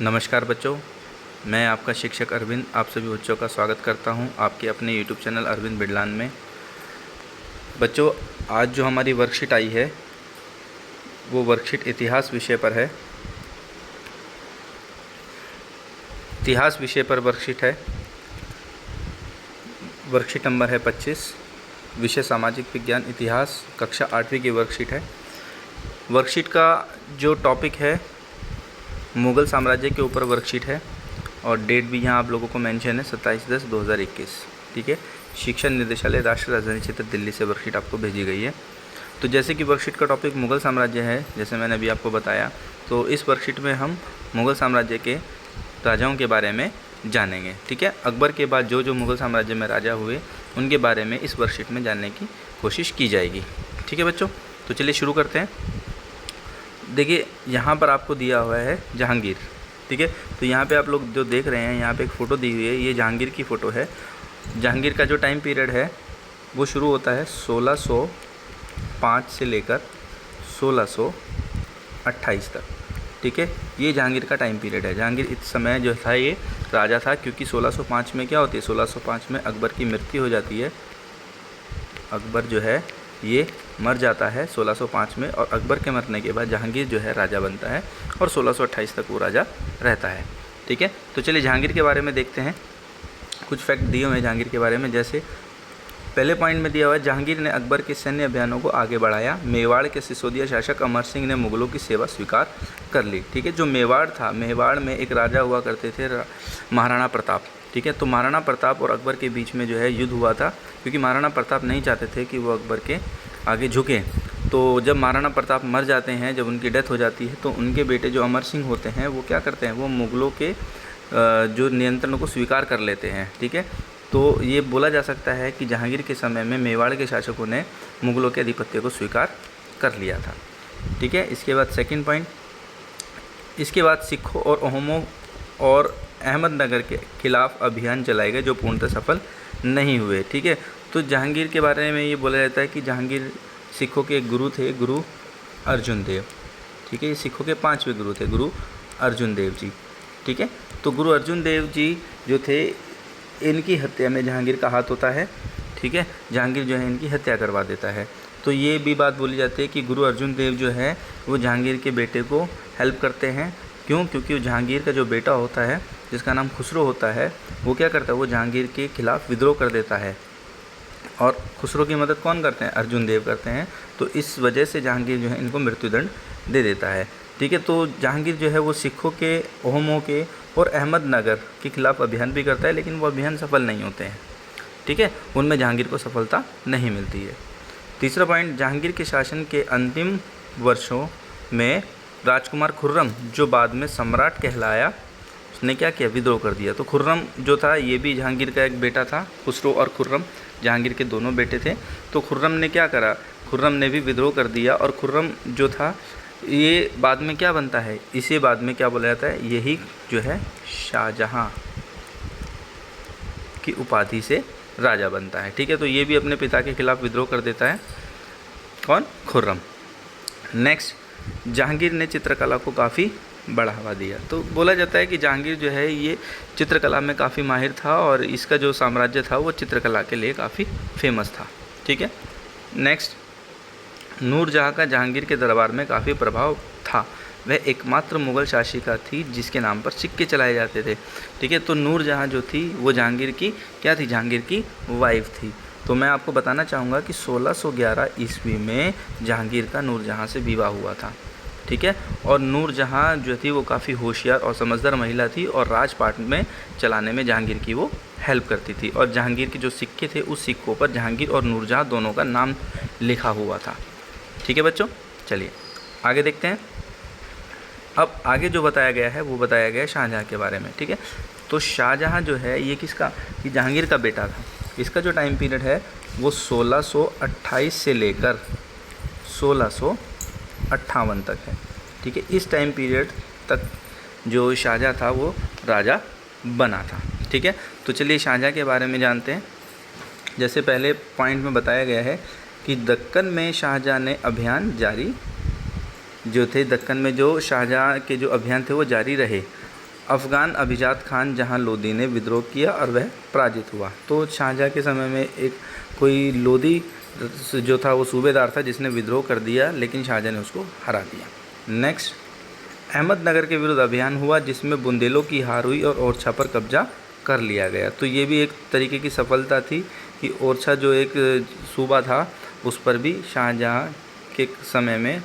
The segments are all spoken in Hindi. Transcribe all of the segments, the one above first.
नमस्कार बच्चों, मैं आपका शिक्षक अरविंद आप सभी बच्चों का स्वागत करता हूं आपके अपने यूट्यूब चैनल अरविंद बिडलान में। बच्चों, आज जो हमारी वर्कशीट आई है वो वर्कशीट इतिहास विषय पर है। इतिहास विषय पर वर्कशीट है। वर्कशीट नंबर है 25, विषय सामाजिक विज्ञान इतिहास, कक्षा 8वीं की वर्कशीट है। वर्कशीट का जो टॉपिक है मुग़ल साम्राज्य के ऊपर वर्कशीट है और डेट भी यहाँ आप लोगों को मेंशन है 27/10/2021। ठीक है, शिक्षा निदेशालय राष्ट्रीय राजधानी क्षेत्र दिल्ली से वर्कशीट आपको भेजी गई है। तो जैसे कि वर्कशीट का टॉपिक मुग़ल साम्राज्य है, जैसे मैंने अभी आपको बताया, तो इस वर्कशीट में हम मुग़ल साम्राज्य के राजाओं के बारे में जानेंगे। ठीक है, अकबर के बाद जो मुग़ल साम्राज्य में राजा हुए उनके बारे में इस वर्कशीट में जानने की कोशिश की जाएगी। ठीक है बच्चों, तो चलिए शुरू करते हैं। देखिए, यहाँ पर आपको दिया हुआ है जहांगीर। ठीक है, तो यहाँ पे आप लोग जो देख रहे हैं, यहाँ पे एक फ़ोटो दी हुई है, ये जहांगीर की फ़ोटो है। जहांगीर का जो टाइम पीरियड है वो शुरू होता है 1605 से लेकर 1628 तक। ठीक है, ये जहांगीर का टाइम पीरियड है। जहांगीर इस समय जो था ये राजा था, क्योंकि 1605 में क्या होती है, 1605 में अकबर की मृत्यु हो जाती है। अकबर जो है ये मर जाता है 1605 में, और अकबर के मरने के बाद जहांगीर जो है राजा बनता है और 1628 तक वो राजा रहता है। ठीक है, तो चलिए जहांगीर के बारे में देखते हैं। कुछ फैक्ट दिए हुए हैं जहांगीर के बारे में। जैसे पहले पॉइंट में दिया हुआ है, जहांगीर ने अकबर के सैन्य अभियानों को आगे बढ़ाया। मेवाड़ के सिसोदिया शासक अमर सिंह ने मुग़लों की सेवा स्वीकार कर ली। ठीक है, जो मेवाड़ था, मेवाड़ में एक राजा हुआ करते थे महाराणा प्रताप। ठीक है, तो महाराणा प्रताप और अकबर के बीच में जो है युद्ध हुआ था, क्योंकि महाराणा प्रताप नहीं चाहते थे कि वो अकबर के आगे झुकें। तो जब महाराणा प्रताप मर जाते हैं, जब उनकी डेथ हो जाती है, तो उनके बेटे जो अमर सिंह होते हैं वो क्या करते हैं, वो मुग़लों के जो नियंत्रण को स्वीकार कर लेते हैं। ठीक है, तो ये बोला जा सकता है कि जहांगीर के समय में मेवाड़ के शासकों ने मुग़लों के आधिपत्य को स्वीकार कर लिया था। ठीक है, इसके बाद सेकंड पॉइंट, इसके बाद सिखों और अहोमों और अहमदनगर के खिलाफ अभियान चलाए गए जो पूर्णतः सफल नहीं हुए। ठीक है, तो जहांगीर के बारे में ये बोला जाता है कि जहांगीर सिखों के एक गुरु थे, गुरु अर्जुन देव। ठीक है, ये सिखों के 5वें गुरु थे, गुरु अर्जुन देव जी। ठीक है, तो गुरु अर्जुन देव जी जो थे, इनकी हत्या में जहांगीर का हाथ होता है। ठीक है, जहांगीर जो है इनकी हत्या करवा देता है। तो ये भी बात बोली जाती है कि गुरु अर्जुन देव जो है वो जहांगीर के बेटे को हेल्प करते हैं। क्यों? क्योंकि जहांगीर का जो बेटा होता है जिसका नाम खुसरो होता है, वो क्या करता है, वो जहांगीर के खिलाफ़ विद्रोह कर देता है, और खुसरो की मदद कौन करते हैं, अर्जुन देव करते हैं। तो इस वजह से जहांगीर जो है इनको मृत्युदंड दे देता है। ठीक है, तो जहांगीर जो है वो सिखों के, अहोमों के और अहमदनगर के खिलाफ़ अभियान भी करता है, लेकिन वो अभियान सफल नहीं होते हैं। ठीक है, उनमें जहांगीर को सफलता नहीं मिलती है। तीसरा पॉइंट, जहांगीर के शासन के अंतिम वर्षों में राजकुमार खुर्रम, जो बाद में सम्राट कहलाया, उसने क्या किया, विद्रोह कर दिया। तो खुर्रम जो था ये भी जहांगीर का एक बेटा था। खुसरो और खुर्रम जहांगीर के दोनों बेटे थे। तो खुर्रम ने क्या करा, खुर्रम ने भी विद्रोह कर दिया, और खुर्रम जो था ये बाद में क्या बनता है, इसे बाद में क्या बोला जाता है, यही जो है शाहजहां की उपाधि से राजा बनता है। ठीक है, तो ये भी अपने पिता के खिलाफ विद्रोह कर देता है। कौन? खुर्रम। नेक्स्ट, जहांगीर ने चित्रकला को काफ़ी बढ़ावा दिया। तो बोला जाता है कि जहांगीर जो है ये चित्रकला में काफ़ी माहिर था, और इसका जो साम्राज्य था वो चित्रकला के लिए काफ़ी फेमस था। ठीक है, नेक्स्ट, नूरजहाँ का जहांगीर के दरबार में काफ़ी प्रभाव था। वह एकमात्र मुग़ल शासिका थी जिसके नाम पर सिक्के चलाए जाते थे। ठीक है, तो नूरजहाँ जो थी वो जहांगीर की क्या थी, जहांगीर की वाइफ थी। तो मैं आपको बताना चाहूँगा कि 1611 ईस्वी में जहांगीर का नूरजहाँ से विवाह हुआ था। ठीक है, और नूरजहाँ जो थी वो काफ़ी होशियार और समझदार महिला थी, और राजपाट में चलाने में जहांगीर की वो हेल्प करती थी। और जहांगीर के जो सिक्के थे उस सिक्कों पर जहांगीर और नूरजहाँ दोनों का नाम लिखा हुआ था। ठीक है बच्चों, चलिए आगे देखते हैं। अब आगे जो बताया गया है वो बताया गया है शाहजहाँ के बारे में। ठीक है, तो शाहजहाँ जो है ये किसका, ये जहांगीर का बेटा था। इसका जो टाइम पीरियड है वो 1628 से लेकर 1658 तक है। ठीक है, इस टाइम पीरियड तक जो शाहजहाँ था वो राजा बना था। ठीक है, तो चलिए शाहजहाँ के बारे में जानते हैं। जैसे पहले पॉइंट में बताया गया है कि दक्कन में शाहजहाँ ने अभियान जारी जो थे, दक्कन में जो शाहजहाँ के जो अभियान थे वो जारी रहे, अफ़गान अभिजात खान जहां लोदी ने विद्रोह किया और वह पराजित हुआ। तो शाहजहाँ के समय में एक कोई लोदी जो था वो सूबेदार था जिसने विद्रोह कर दिया, लेकिन शाहजहाँ ने उसको हरा दिया। नेक्स्ट, अहमदनगर के विरुद्ध अभियान हुआ जिसमें बुंदेलों की हार हुई और ओरछा पर कब्जा कर लिया गया। तो ये भी एक तरीके की सफलता थी कि ओरछा जो एक सूबा था उस पर भी शाहजहाँ के समय में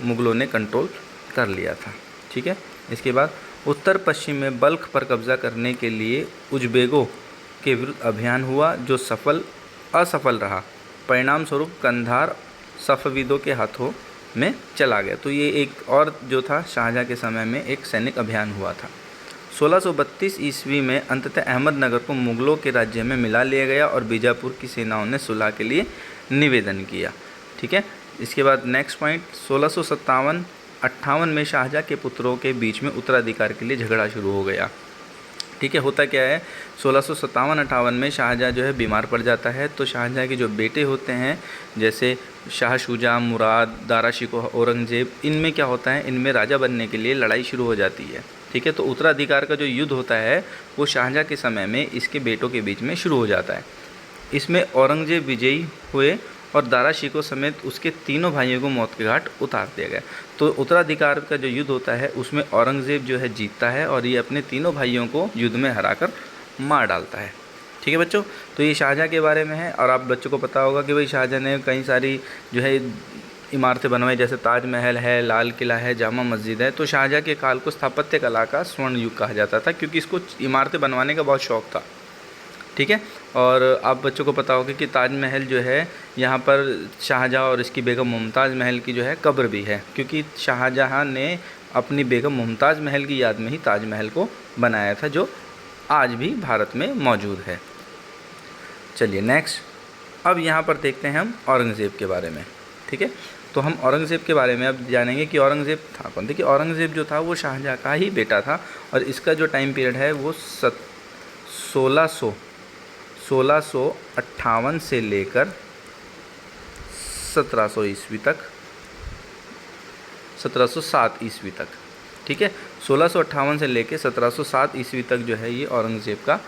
मुग़लों ने कंट्रोल कर लिया था। ठीक है। इसके बाद उत्तर पश्चिम में बल्ख पर कब्जा करने के लिए उज़्बेकों के विरुद्ध अभियान हुआ जो असफल रहा। परिणाम स्वरूप कंधार सफ़विदों के हाथों में चला गया। तो ये एक और जो था शाहजहाँ के समय में एक सैनिक अभियान हुआ था। 1632 ईस्वी में अंततः अहमदनगर को मुग़लों के राज्य में मिला लिया गया और बीजापुर की सेनाओं ने सुलह के लिए निवेदन किया। ठीक है। इसके बाद नेक्स्ट पॉइंट, 1657-58 में शाहजहाँ के पुत्रों के बीच में उत्तराधिकार के लिए झगड़ा शुरू हो गया। ठीक है। होता क्या है, 1657-58 में शाहजहाँ जो है बीमार पड़ जाता है। तो शाहजहाँ के जो बेटे होते हैं जैसे शाह शुजा, मुराद, दारा शिकोह, औरंगज़ेब, इनमें क्या होता है, इनमें राजा बनने के लिए लड़ाई शुरू हो जाती है। ठीक है। तो उत्तराधिकार का जो युद्ध होता है वो शाहजहाँ के समय में इसके बेटों के बीच में शुरू हो जाता है। इसमें औरंगज़ेब विजयी हुए और दारा शिकोह समेत उसके तीनों भाइयों को मौत के घाट उतार दिया गया। तो उत्तराधिकार का जो युद्ध होता है उसमें औरंगज़ेब जो है जीतता है और ये अपने तीनों भाइयों को युद्ध में हराकर मार डालता है। ठीक है बच्चों। तो ये शाहजहाँ के बारे में है और आप बच्चों को पता होगा कि भाई शाहजहाँ ने कई सारी जो है इमारतें बनवाई, जैसे ताजमहल है, लाल किला है, जामा मस्जिद है। तो शाहजहाँ के काल को स्थापत्य कला का स्वर्ण युग कहा जाता था क्योंकि इसको इमारतें बनवाने का बहुत शौक़ था। ठीक है। और आप बच्चों को पता होगा कि ताजमहल जो है यहाँ पर शाहजहाँ और इसकी बेगम मुमताज़ महल की जो है कब्र भी है, क्योंकि शाहजहाँ ने अपनी बेगम मुमताज़ महल की याद में ही ताजमहल को बनाया था जो आज भी भारत में मौजूद है। चलिए नेक्स्ट, अब यहाँ पर देखते हैं हम औरंगज़ेब के बारे में। ठीक है। तो हम औरंगज़ेब के बारे में अब जानेंगे कि औरंगज़ेब था कौन। देखिए औरंगज़ेब जो था वो शाहजहाँ का ही बेटा था और इसका जो टाइम पीरियड है वो 1658 से लेकर 1700 ईस्वी तक, 1707 ईस्वी तक। ठीक है। 1658 से लेकर 1707 ईस्वी तक जो है ये औरंगज़ेब का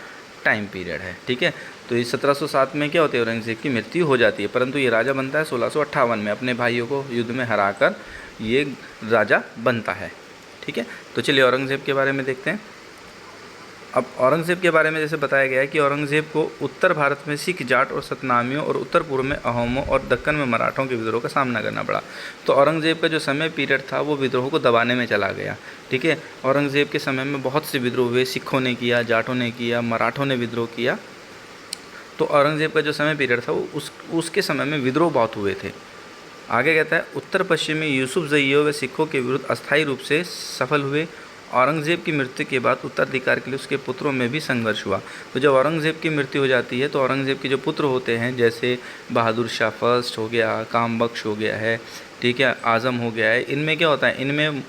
टाइम पीरियड है। ठीक है। तो ये 1707 में क्या होता है, औरंगज़ेब की मृत्यु हो जाती है, परंतु ये राजा बनता है 1658 में, अपने भाइयों को युद्ध में हराकर ये राजा बनता है। ठीक है। तो चलिए औरंगज़ेब के बारे में देखते हैं। अब औरंगज़ेब के बारे में जैसे बताया गया है कि औरंगज़ेब को उत्तर भारत में सिख, जाट और सतनामियों और उत्तर पूर्व में अहोमों और दक्कन में मराठों के विद्रोह का सामना करना पड़ा। तो औरंगज़ेब का जो समय पीरियड था वो विद्रोह को दबाने में चला गया। ठीक है। औरंगज़ेब के समय में बहुत से विद्रोह हुए, सिखों ने किया, जाटों ने किया, मराठों ने विद्रोह किया। तो औरंगज़ेब का जो समय पीरियड था वो उसके समय में विद्रोह बहुत हुए थे। आगे कहता है उत्तर पश्चिम में यूसुफ़ज़इयों व सिखों के विरुद्ध अस्थायी रूप से सफल हुए। औरंगज़ेब की मृत्यु के बाद उत्तराधिकार के लिए उसके पुत्रों में भी संघर्ष हुआ। तो जब औरंगज़ेब की मृत्यु हो जाती है तो औरंगज़ेब के जो पुत्र होते हैं जैसे बहादुर शाह फर्स्ट हो गया, काम बख्श हो गया है, ठीक है, आज़म हो गया है, इनमें क्या होता है, इनमें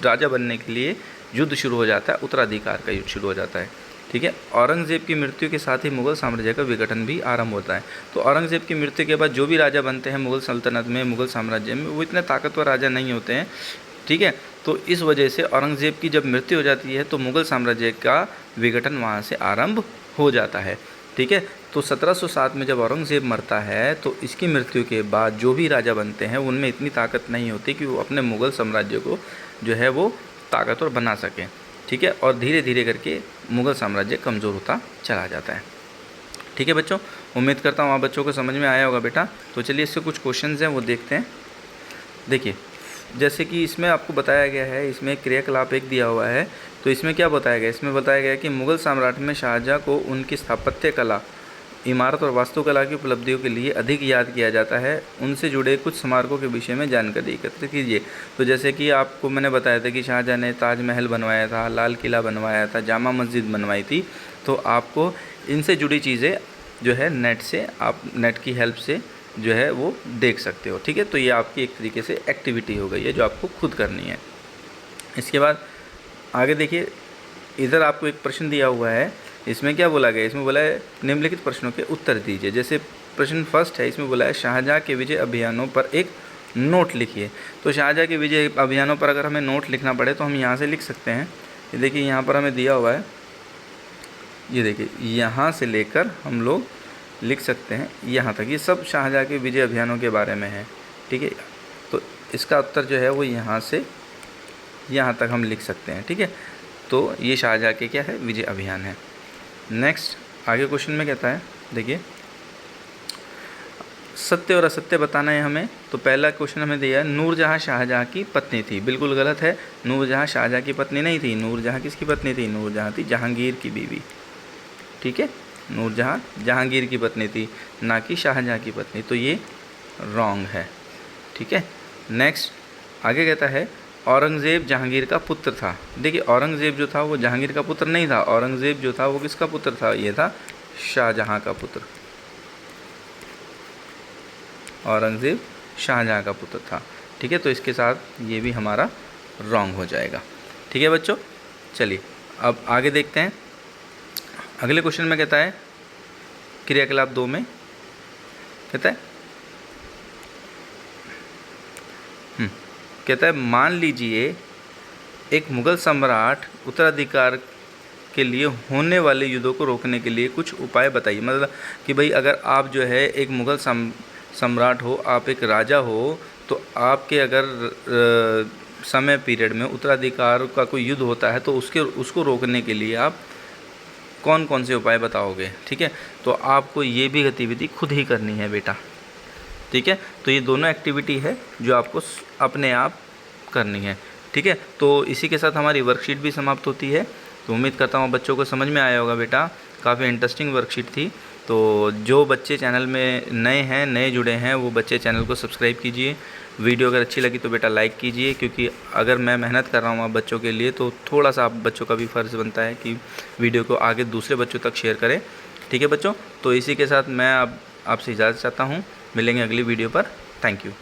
राजा बनने के लिए युद्ध शुरू हो जाता है, उत्तराधिकार का युद्ध शुरू हो जाता है। ठीक है। औरंगज़ेब की मृत्यु के साथ ही मुग़ल साम्राज्य का विघटन भी आरंभ होता है। तो औरंगज़ेब की मृत्यु के बाद जो भी राजा बनते हैं मुग़ल सल्तनत में, मुग़ल साम्राज्य में, वो इतने ताकतवर राजा नहीं होते हैं। ठीक है। तो इस वजह से औरंगज़ेब की जब मृत्यु हो जाती है तो मुग़ल साम्राज्य का विघटन वहाँ से आरंभ हो जाता है। ठीक है। तो 1707 में जब औरंगज़ेब मरता है तो इसकी मृत्यु के बाद जो भी राजा बनते हैं उनमें इतनी ताकत नहीं होती कि वो अपने मुग़ल साम्राज्य को जो है वो ताकतवर बना सकें। ठीक है। और धीरे धीरे करके मुग़ल साम्राज्य कमज़ोर होता चला जाता है। ठीक है बच्चों, उम्मीद करता हूँ आप बच्चों को समझ में आया होगा बेटा। तो चलिए इससे कुछ क्वेश्चंस हैं वो देखते हैं। देखिए जैसे कि इसमें आपको बताया गया है, इसमें क्रियाकलाप एक दिया हुआ है। तो इसमें क्या बताया गया, इसमें बताया गया कि मुग़ल सम्राट में शाहजहाँ को उनकी स्थापत्य कला, इमारत और वास्तुकला की उपलब्धियों के लिए अधिक याद किया जाता है। उनसे जुड़े कुछ स्मारकों के विषय में जानकारी एकत्र कीजिए। तो जैसे कि आपको मैंने बताया था कि शाहजहाँ ने ताजमहल बनवाया था, लाल किला बनवाया था, जामा मस्जिद बनवाई थी। तो आपको इनसे जुड़ी चीज़ें जो है नेट से, आप नेट की हेल्प से जो है वो देख सकते हो। ठीक है। तो ये आपकी एक तरीके से एक्टिविटी हो गई है जो आपको खुद करनी है। इसके बाद आगे देखिए, इधर आपको एक प्रश्न दिया हुआ है। इसमें क्या बोला गया, इसमें बोला है निम्नलिखित प्रश्नों के उत्तर दीजिए। जैसे प्रश्न फर्स्ट है, इसमें बोला है शाहजहाँ के विजय अभियानों पर एक नोट लिखिए। तो शाहजहाँ के विजय अभियानों पर अगर हमें नोट लिखना पड़े तो हम यहाँ से लिख सकते हैं ये देखिए यहाँ पर हमें दिया हुआ है, ये देखिए यहाँ से लेकर हम लोग लिख सकते हैं यहाँ तक। ये सब शाहजहाँ के विजय अभियानों के बारे में है, ठीक है। तो इसका उत्तर जो है वो यहाँ से यहाँ तक हम लिख सकते हैं, ठीक है। तो ये शाहजहाँ के क्या है, विजय अभियान है। नेक्स्ट आगे क्वेश्चन में कहता है, देखिए सत्य और असत्य बताना है हमें। तो पहला क्वेश्चन हमें दिया है नूरजहाँ शाहजहाँ की पत्नी थी। बिल्कुल गलत है, नूरजहाँ शाहजहाँ की पत्नी नहीं थी। नूरजहाँ किसकी पत्नी थी? नूरजहाँ थी जहांगीर की बीवी, ठीक है। नूरजहाँ जहांगीर की पत्नी थी, ना कि शाहजहाँ की पत्नी। तो ये रॉन्ग है, ठीक है। नेक्स्ट आगे कहता है औरंगज़ेब जहांगीर का पुत्र था। देखिए औरंगज़ेब जो था वो जहांगीर का पुत्र नहीं था। औरंगज़ेब जो था वो किसका पुत्र था? ये था शाहजहाँ का पुत्र। औरंगज़ेब शाहजहाँ का पुत्र था, ठीक है। तो इसके साथ ये भी हमारा रॉन्ग हो जाएगा, ठीक है बच्चों। चलिए अब आगे देखते हैं। अगले क्वेश्चन में कहता है क्रियाकलाप 2 में कहता है मान लीजिए एक मुग़ल सम्राट उत्तराधिकार के लिए होने वाले युद्धों को रोकने के लिए कुछ उपाय बताइए। मतलब कि भाई अगर आप जो है एक मुग़ल सम्राट हो, आप एक राजा हो, तो आपके अगर समय पीरियड में उत्तराधिकार का कोई युद्ध होता है तो उसको रोकने के लिए आप कौन कौन से उपाय बताओगे, ठीक है। तो आपको ये भी गतिविधि खुद ही करनी है बेटा, ठीक है। तो ये दोनों एक्टिविटी है जो आपको अपने आप करनी है, ठीक है। तो इसी के साथ हमारी वर्कशीट भी समाप्त होती है। तो उम्मीद करता हूँ बच्चों को समझ में आया होगा बेटा, काफ़ी इंटरेस्टिंग वर्कशीट थी। तो जो बच्चे चैनल में नए जुड़े हैं वो बच्चे चैनल को सब्सक्राइब कीजिए। वीडियो अगर अच्छी लगी तो बेटा लाइक कीजिए, क्योंकि अगर मैं मेहनत कर रहा हूँ आप बच्चों के लिए तो थोड़ा सा आप बच्चों का भी फ़र्ज़ बनता है कि वीडियो को आगे दूसरे बच्चों तक शेयर करें, ठीक है बच्चों। तो इसी के साथ मैं अब आपसे इजाज़त चाहता हूँ, मिलेंगे अगली वीडियो पर। Thank you.